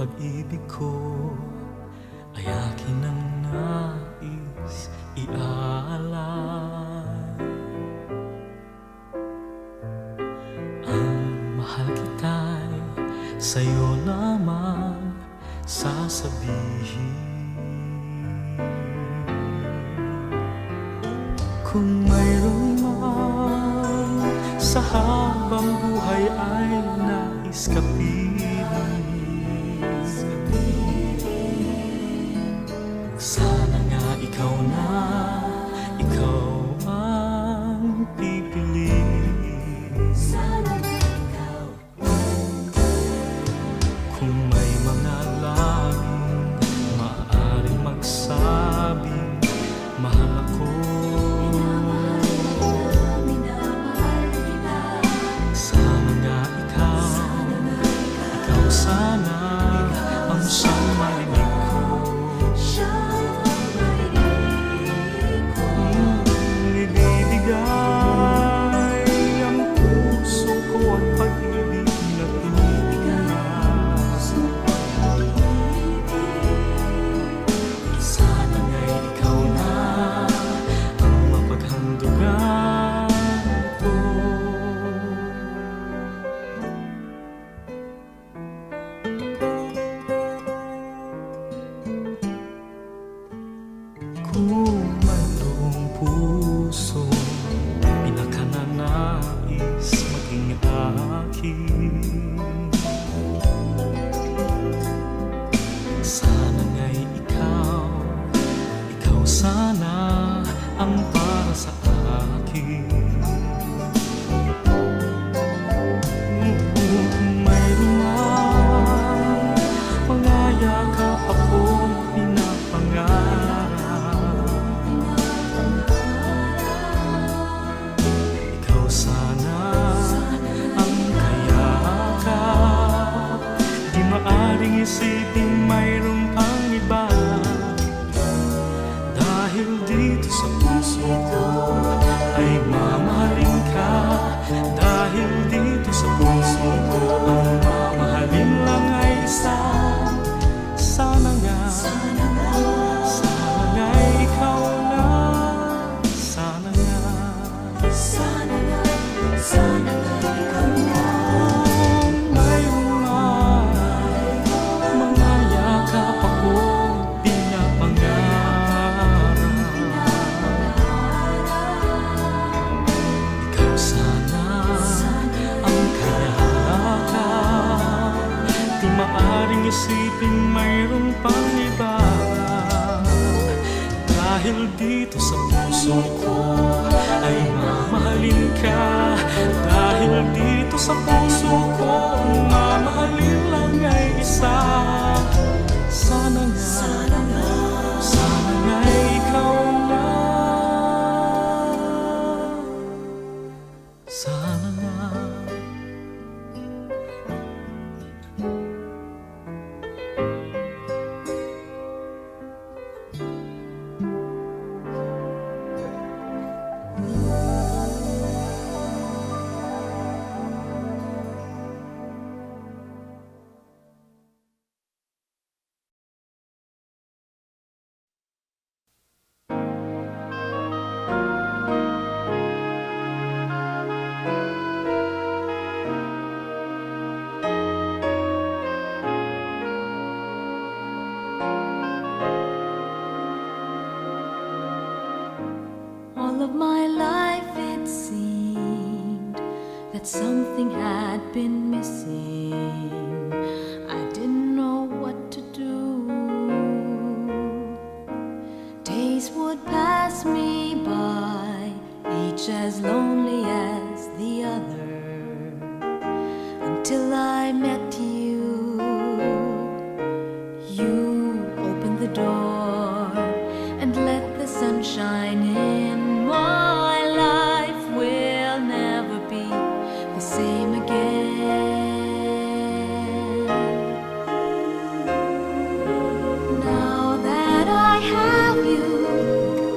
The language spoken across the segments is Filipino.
pag-ibig ko ay akin ang nais iaalay. Ang mahal kita'y sa'yo lamang sasabihin. Kung mayroon man sa habang buhay ay nais ka sana nga ikaw ang pipili. isipin mayroon pang iba. Dahil dito sa puso ko ay mamahalin ka. Dahil dito sa puso ko ang mamahalin lang ay isa. Sana nga, sana nga ikaw na. Sana nga, sana nga ikaw na. Mayroon mga yakap akong pinapangarap. Ikaw sana ang kayakap. Di maaring isipin mayroon pang iba. Dahil dito sa puso ko ay mamahalin ka. Dahil dito sa puso ko ang mamahalin lang ay isa. Sana nga ikaw na. Sana nga. All of my life it seemed that something had been missing. I didn't know what to do. Days would pass me by, each as lonely as the other, until I met you. You opened the door and let the sun shine in. My life will never be the same again. Now that I have you,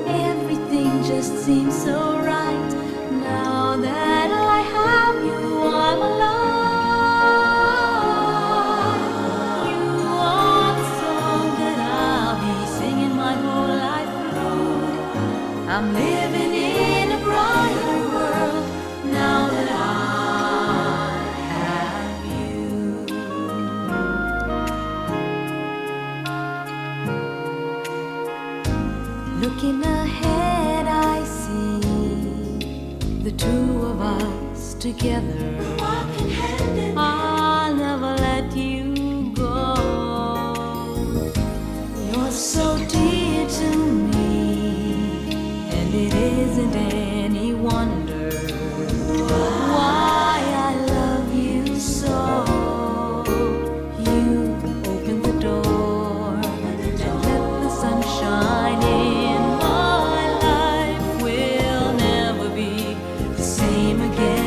everything just seems so right. Now that I have you, I'm alive. You are the song that I'll be singing my whole life through. I'm living in a brighter world now that I have you. Looking ahead, I see the two of us together. Walking hand in hand. I'll never let you go. You're so dear to me, and it isn't any wonder why I love you so. You open the door and let the sun shine in. My life will never be the same again.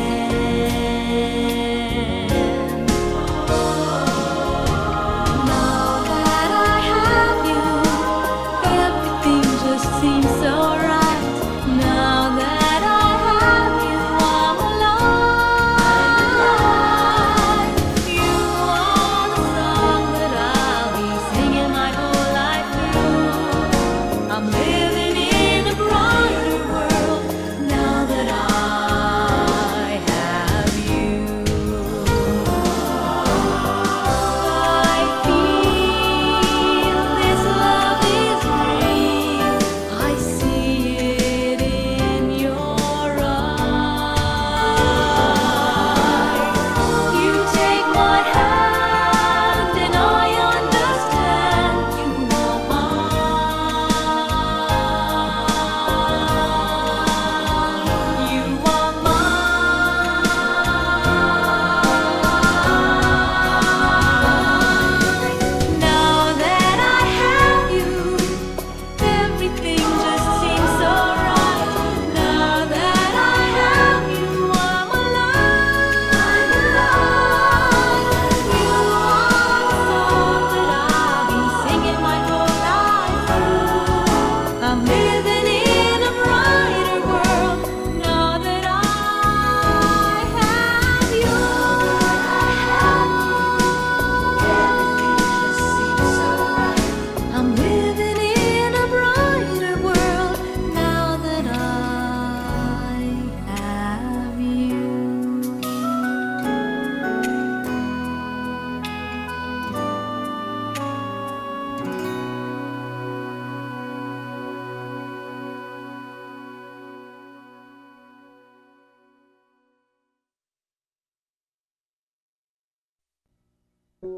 Kung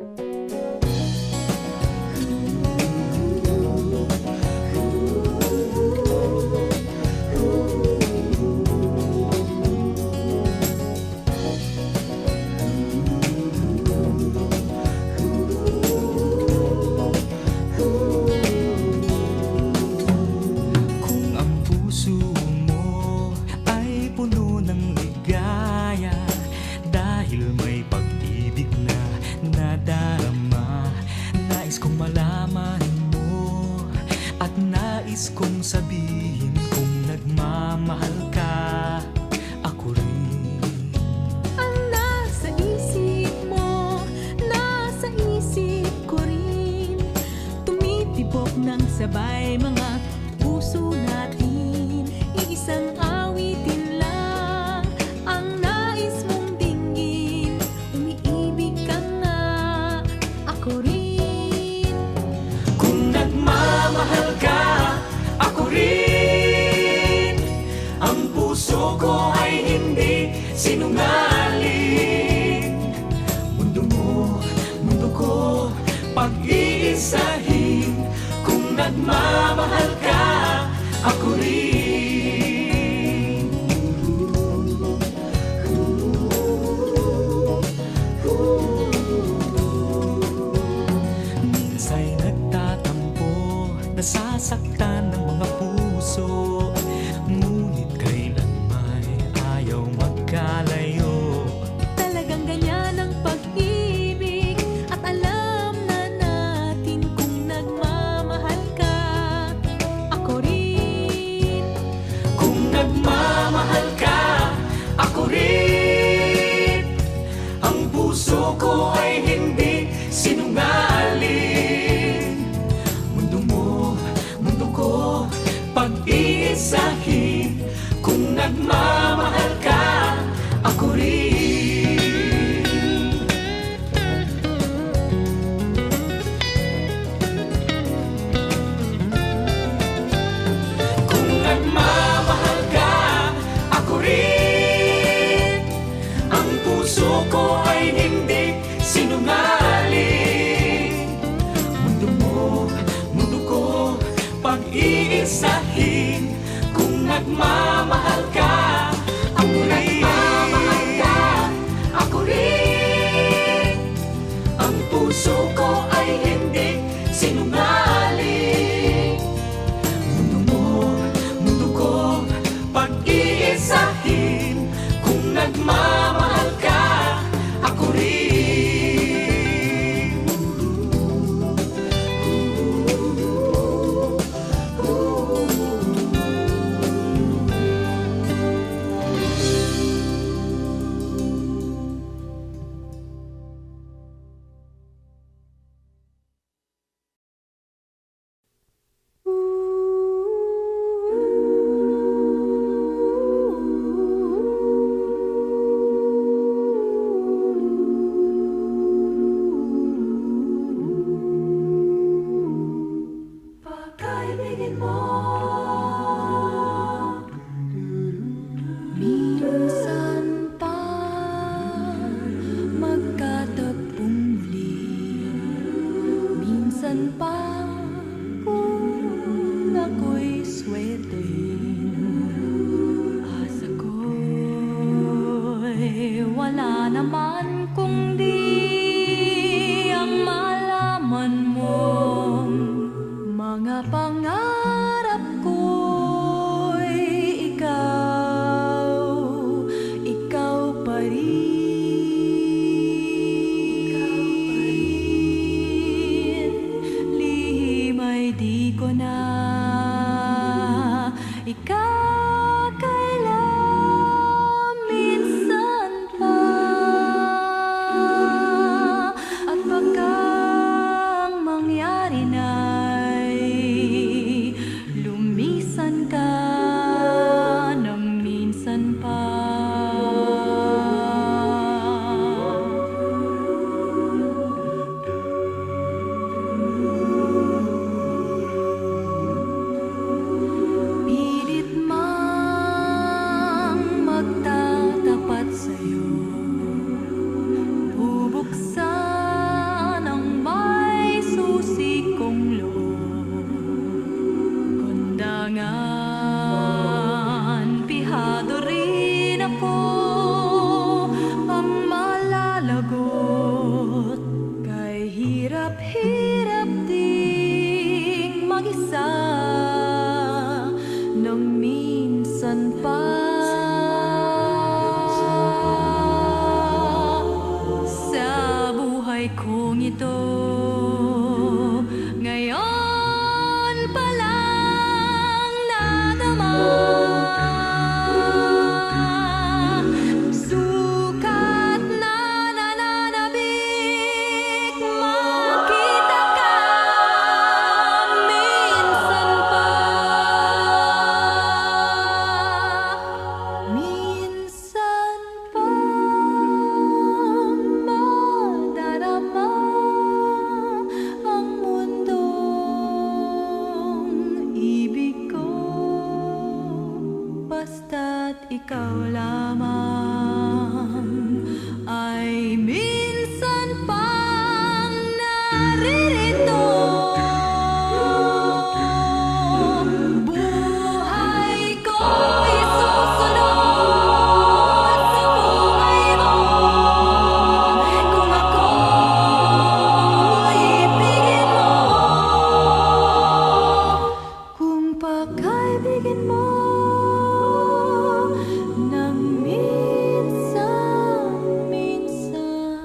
ang puso mo ay puno ng ligaya dahil may pag-ibig na nadarama, nais kong malaman mo at nais kong sabihin kung nagmamahal ka, ako rin. Ang nasa isip mo, nasa isip ko rin. Tumitibok ng sabay mga puso natin. Iisang awitin lang ang nais mong dinggin. Umiibig ka nga, ako rin. Kung nagmamahal ka, ako rin. Ang puso ko ay hindi sinungaling. Mundo mo, mundo ko, pag-iisahin. Kung nagmamahal ka, ako rin. Minsa'y nagtatampo, nasasaktan ng mga puso, ngunit kailanman ayaw magkalayo. Talagang ganyan ang pag-ibig at alam na natin kung nagmamahal ka, ako rin. Kung nagmamahal ka, ako rin. Ang puso ko ay hindi sinungaling. Mundo mo, mundo ko, pag-iisahin. Kung nagmamahal ka, ako rin. Kung nagmamahal ka, ako rin. Ang puso ko ay hindi sinungaling. Mundo mo, mundo ko, pag-iisahin. Kung nagmamahal ka, ako rin. Ako rin. Ang puso ko ay hindi sinungaling. Mundo mo, mundo ko, pag-iisahin. Kung nagmamahal ka, ako rin. Pagkaibigin mo, minsan pa magkatagpong muli. Minsan pa kung ako'y swerte, asa ko'y wala naman kundi ang malaman mong mga pangarap ko'y ikaw, ikaw pa rin. Lihim ay di ko na ikakailan minsan pa. lamang ay minsan pang naririto. Buhay ko'y susunod sa buhay mo kung ako'y ibigin mo, kung pagkaibigin mo ng minsan-minsan.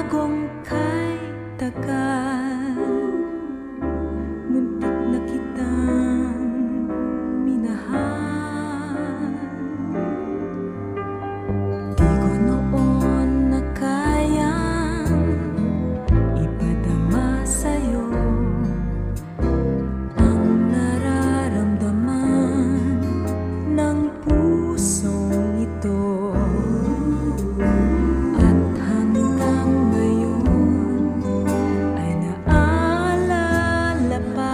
nagtagong kay tagal, muntik na kitang minahal. Di ko noon na kayang ipadama sa'yo ang nararamdaman ng pusong ito. At hanggang ngayon ay naaalala pa,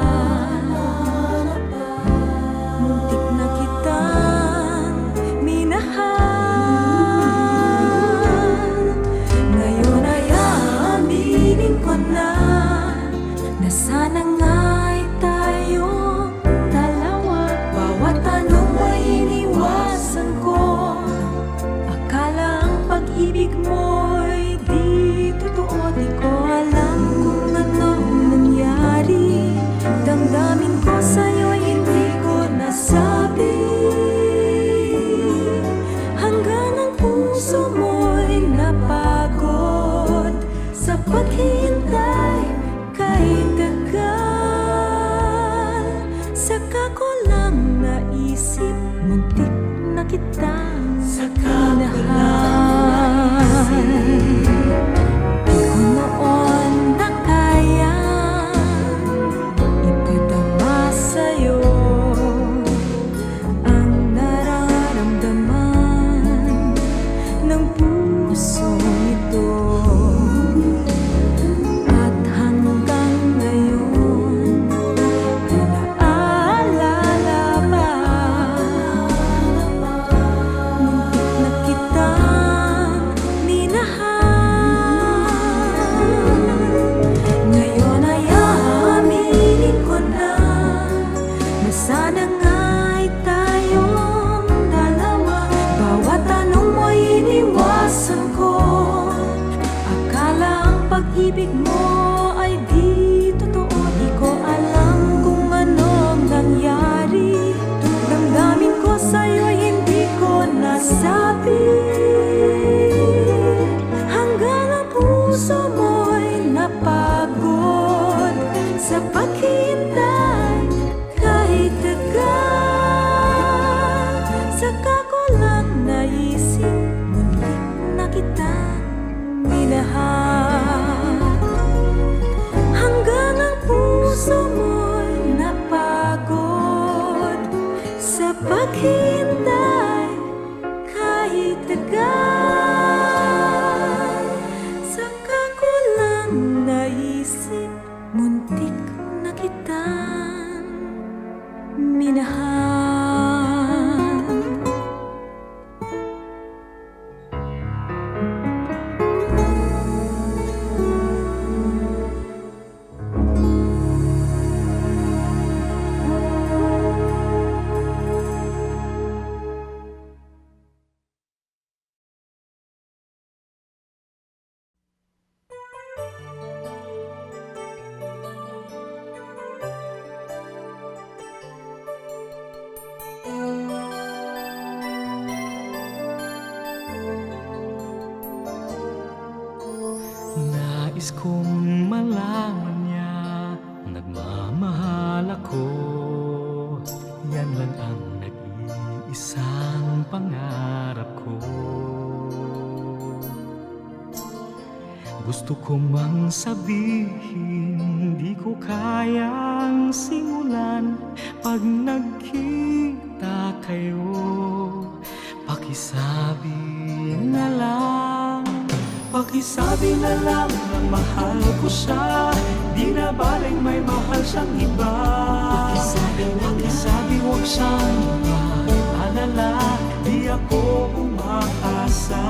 muntik na kitang minahal. Ngayon ay aaminin ko na sana nga'y tayong dalawa. Bawat tanong ay iniwasan ko, akala ang pag-ibig mo'y di totoo. Di ko alam kung anong nangyari, damdamin ko sa'yo'y hindi ko nasabi. Hanggang ang puso mo'y napagod sa paghihintay kay tagal. Saka ko lang naisip, muntik na kitang minahal. Di ko noon na kayang ipadama sa'yo ang nararamdaman ng pusong ito. At hanggang ngayon ay naaalala pa, muntik na kitang minahal. Ngayon ay aaminin ko na sana nga'y tayong dalawa. Bawat tanong mo'y iniwasan ko, akala ang pag-ibig mo ay di totoo. Di ko alam kung anong nangyari, damdamin ko sa'yo'y hindi ko nasabi. Hanggang ang puso mo'y napagod sa paghihintay kahit tagal. Saka ko lang naisip, muntik na kitang minahal. Hanggang ang puso mo'y napagod sa paghihintay kahit tagal. Saka ko lang naisip, muntik na kitang minahal. Nais kong malaman niya, nagmamahal ako. Yan lang ang nag-iisang pangarap ko. Gusto ko mang sabihin, di ko kayang simulan. Pag nagkita kayo, pakisabi na lang. Pakisabi na lang na mahal ko siya, di na baling may mahal siyang iba. Pakisabi huwag siyang mag-alala, di ako umaasa.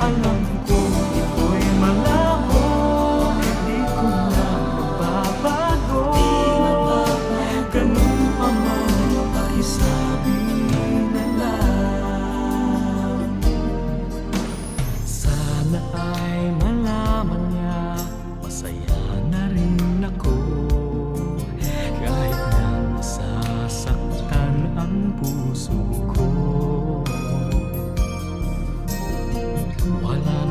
Alam ko ito'y malabo, di ko na mababago. Ganun pa man, pakisabi na lang. Sana ay malaman niya, masaya na rin ako. Kahit na nasasaktan ang puso ko, wala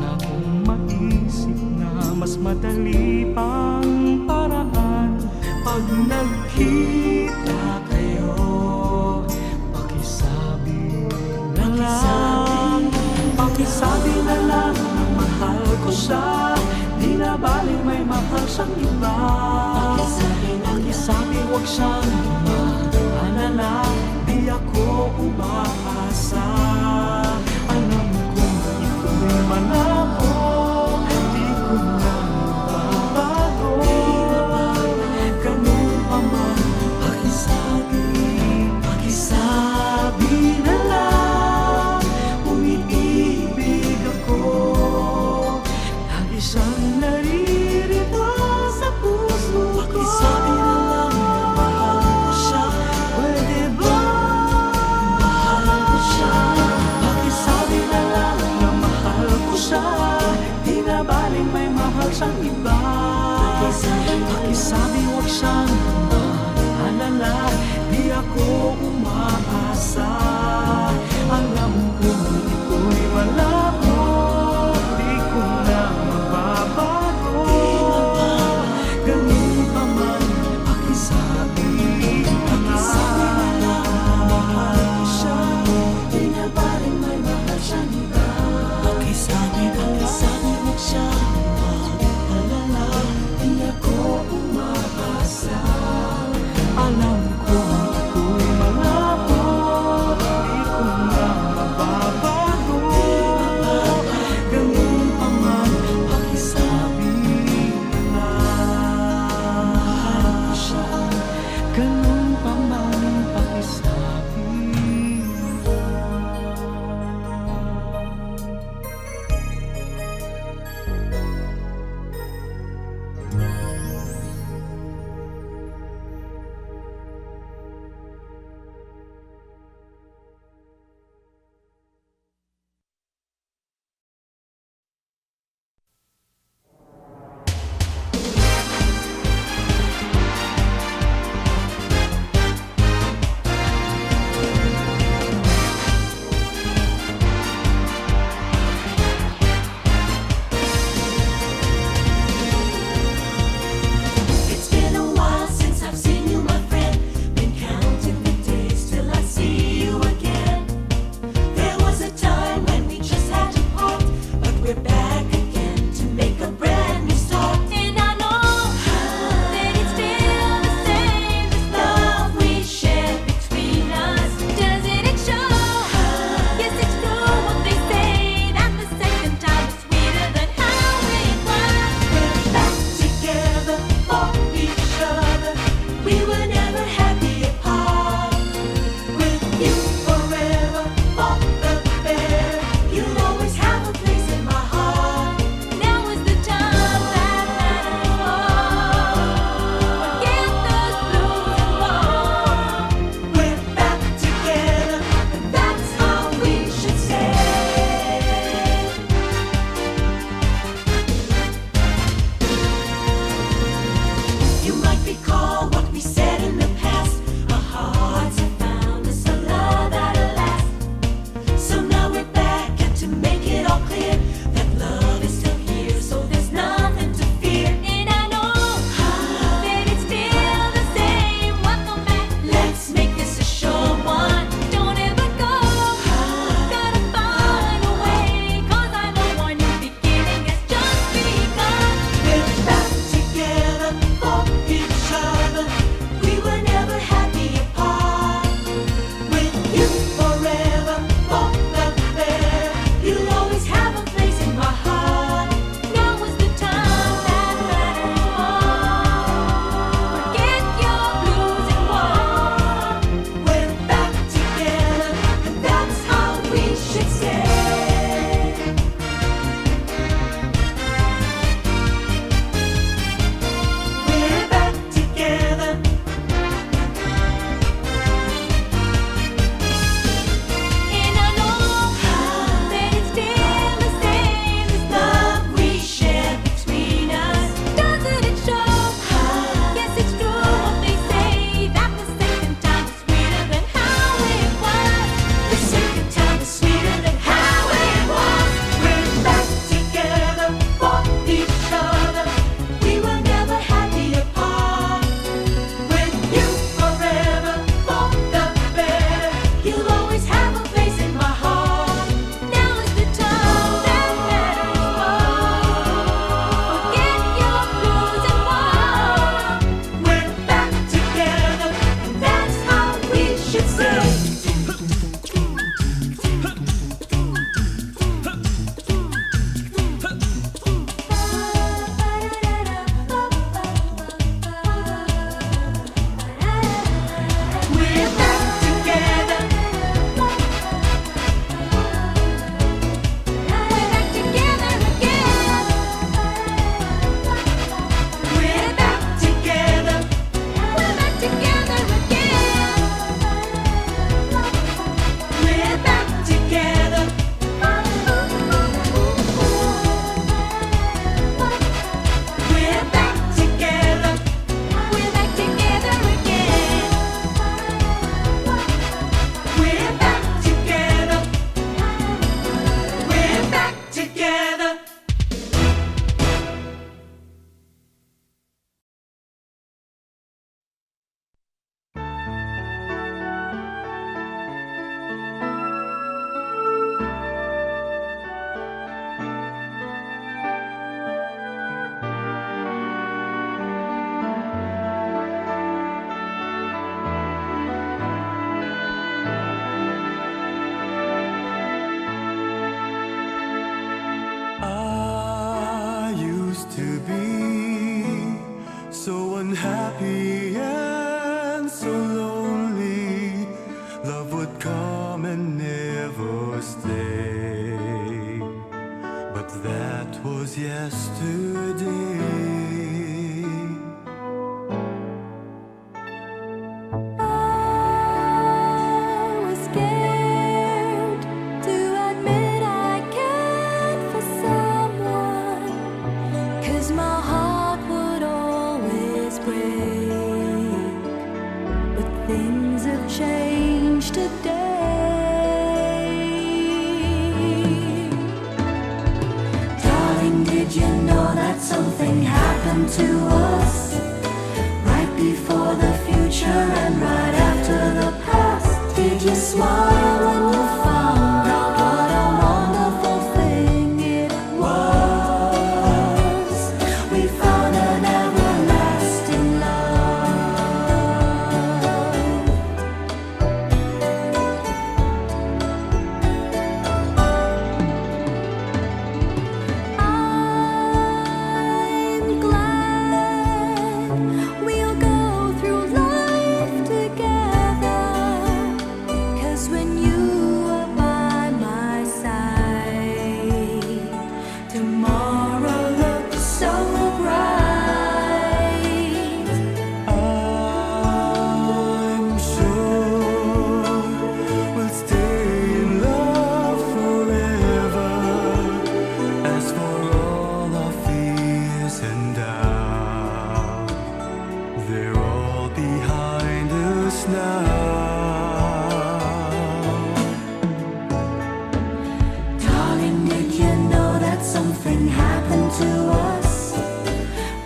madali pang paraan. Pag nagkita kayo, pakisabi na lang, pakisabi na lang na mahal ko siya. Di na baling may mahal siyang iba. Pakisabi huwag siyang maalala, di ako umaasa. Alam ko ito'y malabo, di ko na mababago. Ganun pa man, pakisabi, pakisabi na lang, umiibig ako. Lagi siyang naririto sa puso ko. Pakisabi na lang na mahal ko siya. Pwede ba mahal ko siya? Pakisabi na lang na mahal ko siya. Di na baling may mahal siyang iba. Pakisabi huwag siyang maalala, di ako umaasa. Alam ko ito'y malabo, di ko na mababago. Ganun pa man, pakisabi na lang, mahal ko siya. Di na baling may mahal siyang iba. Pakisabi huwag siyang maalala, di ako umaasa. Alam ko ito'y malabo, day. I was scared to admit I cared for someone, 'cause my heart would always break. But things have changed today. Darling, did you know that something happened to us? Right before the future and right after the past. Did you smile when you found out what a wonderful thing it was? We found an everlasting love. I'm glad we'll go through life together, 'cause when you are by my side, tomorrow looks so bright. I'm sure we'll stay in love forever. As for all our fears and doubts, they're all behind us now. Darling, did you know that something happened to us?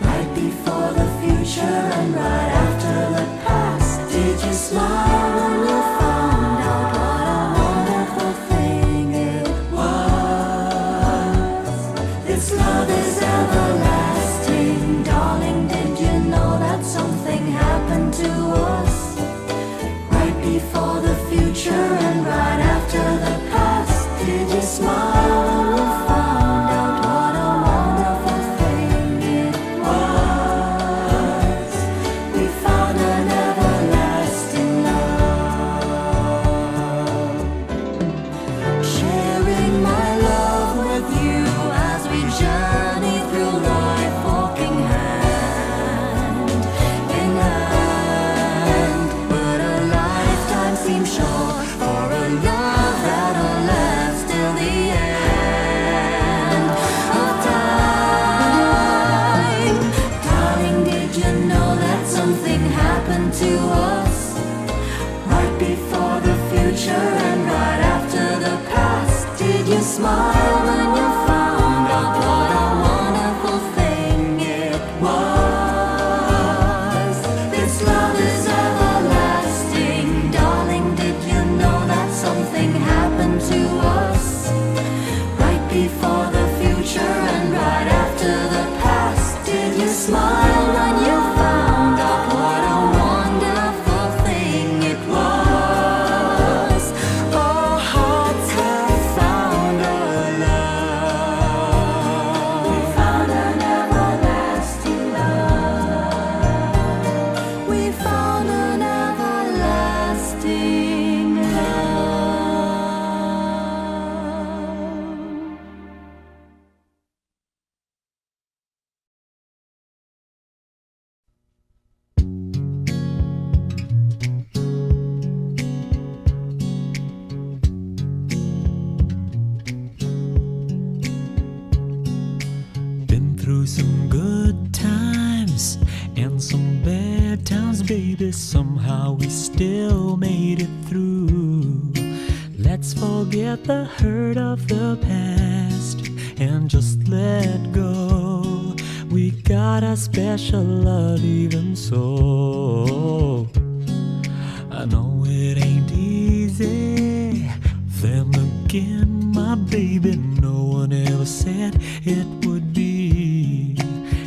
Right before the future and right after the past. Did you smile when you found out what a wonderful thing it was? This love is everlasting. Darling, did you know that something happened to us? Right before the future and right after the past. Did you smile when you found out what a wonderful thing it was? We found an everlasting love. Sharing my love with you as we journey through life, walking hand in hand. But a lifetime seems short for a love that'll last till the end of time. Darling, did you know that something happened to us? Right before the future and right after the past. Did you smile when you found out what a wonderful thing it was? This love is everlasting. Darling, did you know that something happened to us? Right before the future and right after the past. Did you smile when you found out what a wonderful thing it was? Our hearts have found a love. We found an everlasting love. We found an everlasting love. Been through some good times and some bad times, baby. Somehow we still made it through. Let's forget the hurt of the past and just let go. We got a special love even so. I know it ain't easy. Then again, my baby, no one ever said it would be.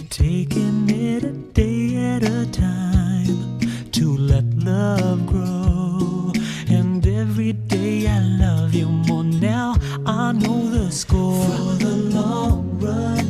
Taking it a day at a time to let love grow. And every day I love you more now. I know the score. For the long run,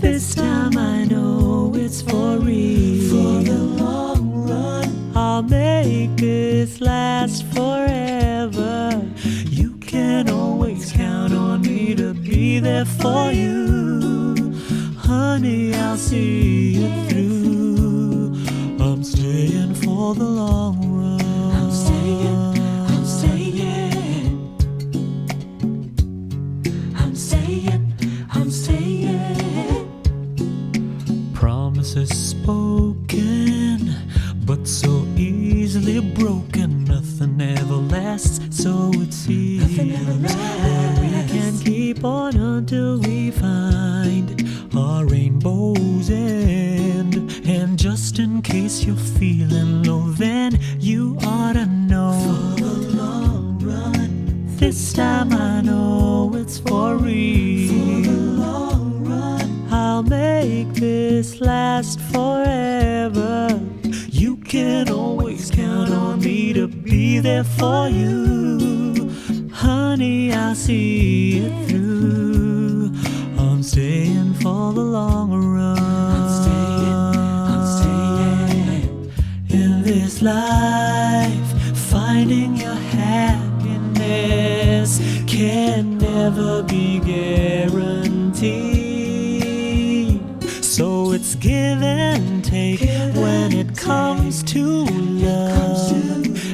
this time I know it's for real. For the long run, I'll make this last forever. You can always count on me to be there for you, honey. honey, I'll see it through. I'm staying for the long run. I'm staying, I'm staying. I'm staying, I'm staying. Promises spoken, but so easily broken. Nothing ever lasts, so it seems. But we can keep on until we find our rainbow's end. And just in case you're feeling low, then you ought to know, for the long run, this time I know it's for real. For the long run, I'll make this last forever. You can always count on me to be there for you. Honey, I'll see it through. I'm staying for the long run. I'm staying in this life. Finding your happiness can never be guaranteed. So it's give and take when it comes to love.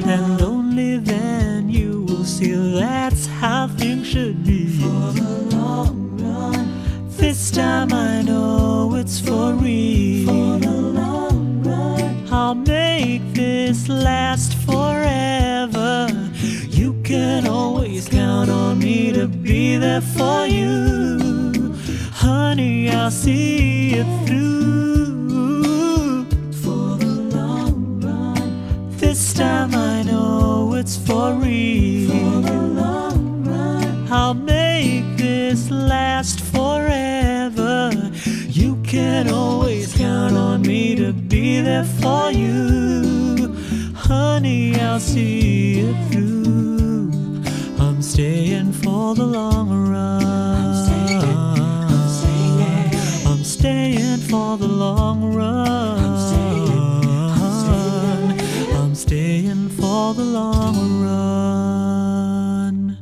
And only then you will see that's how things should be. For the long run, this time I know it's for real. For the long run, I'll make this last forever. You can always count on me to be there for you. Honey, I'll see it through. For the long run, this time I know it's for real. For the long run, I'll make this last forever. You can always count on me to be there for you. Honey, I'll see it through. I'm staying for the long run. I'm staying for the long run. I'm staying for the long run.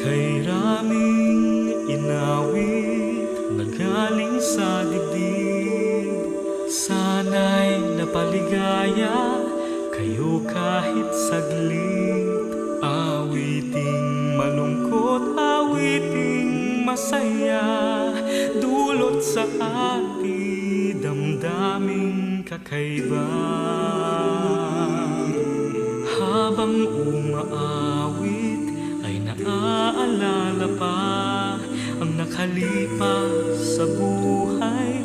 Kay raming inawit na galing sa dibdib, sana'y napaligaya kayo kahit saglit. Awiting malungkot, awiting masaya, dulot sa ating damdaming kakaiba. Habang umaawit ay naaalala pa ang nakalipas sa buhay.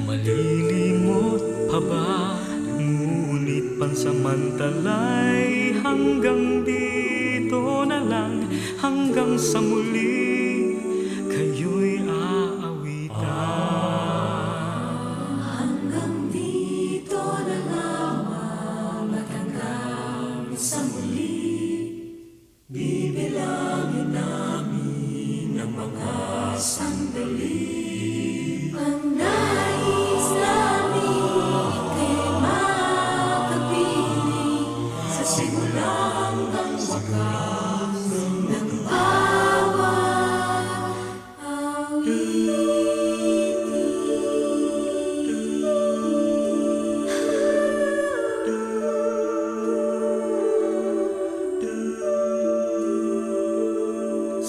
Malilimot pa ba? Ngunit pansamantalay hanggang dito na lang. Hanggang sa muli kayo'y aawitan. Hanggang dito na lamang at hanggang sa muli, bibilangin namin ang mga sandali. Ang nais namin ika'y makapiling sa simula hanggang wakas ng bawat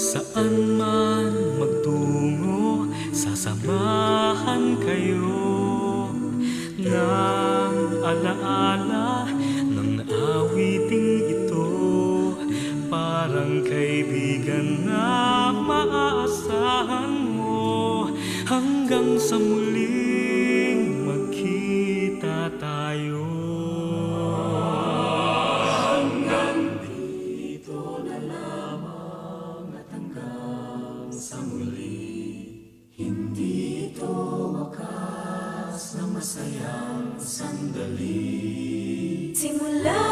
Saan man magtungo, sasamahan kayo ng alaala ng awiting ito. Parang kaibigan na maaasahan mo. Hanggang sa muling magkita tayo. Hanggang dito na lamang at hanggang sa muli. Hindi ito wakas na masayang sandali. simula